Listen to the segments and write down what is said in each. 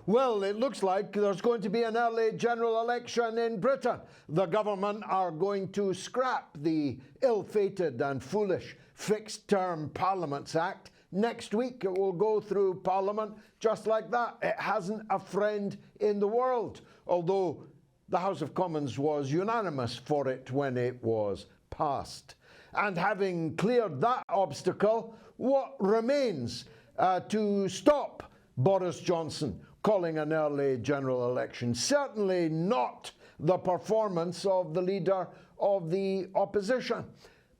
Well, it looks like there's going to be an early general election in Britain. The government are going to scrap the ill-fated and foolish Fixed-Term Parliaments Act. Next week it will go through Parliament just like that. It hasn't a friend in the world, although the House of Commons was unanimous for it when it was passed. And having cleared that obstacle, what remains to stop Boris Johnson calling an early general election? Certainly not the performance of the leader of the opposition.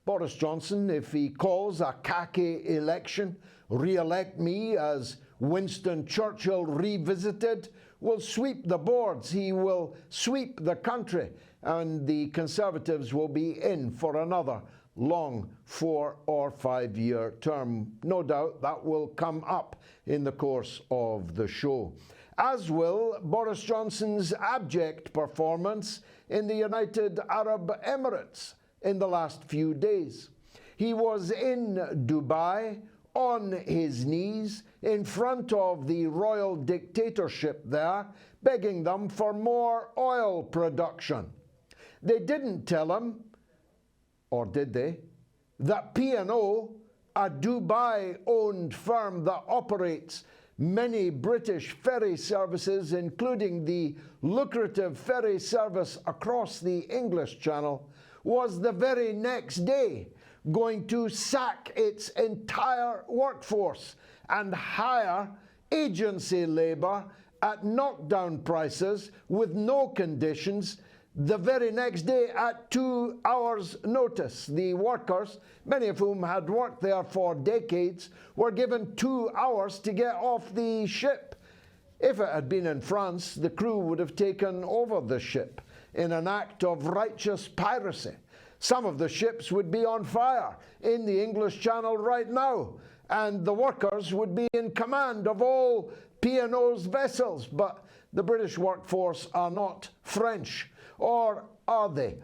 Boris Johnson, if he calls a khaki election, re-elect me as Winston Churchill revisited, will sweep the boards. He will sweep the country, and the Conservatives will be in for another long 4 or 5 year term. No doubt that will come up in the course of the show, as will Boris Johnson's abject performance in the United Arab Emirates in the last few days. He was in Dubai on his knees in front of the royal dictatorship there, begging them for more oil production. They didn't tell him, or did they, that P&O, a Dubai-owned firm that operates many British ferry services, including the lucrative ferry service across the English Channel, was the very next day going to sack its entire workforce and hire agency labour at knockdown prices with no conditions the very next day at 2 hours' notice. The workers, many of whom had worked there for decades, were given 2 hours to get off the ship. If it had been in France, the crew would have taken over the ship in an act of righteous piracy. Some of the ships would be on fire in the English Channel right now, and the workers would be in command of all P&O's vessels. But the British workforce are not French, or are they?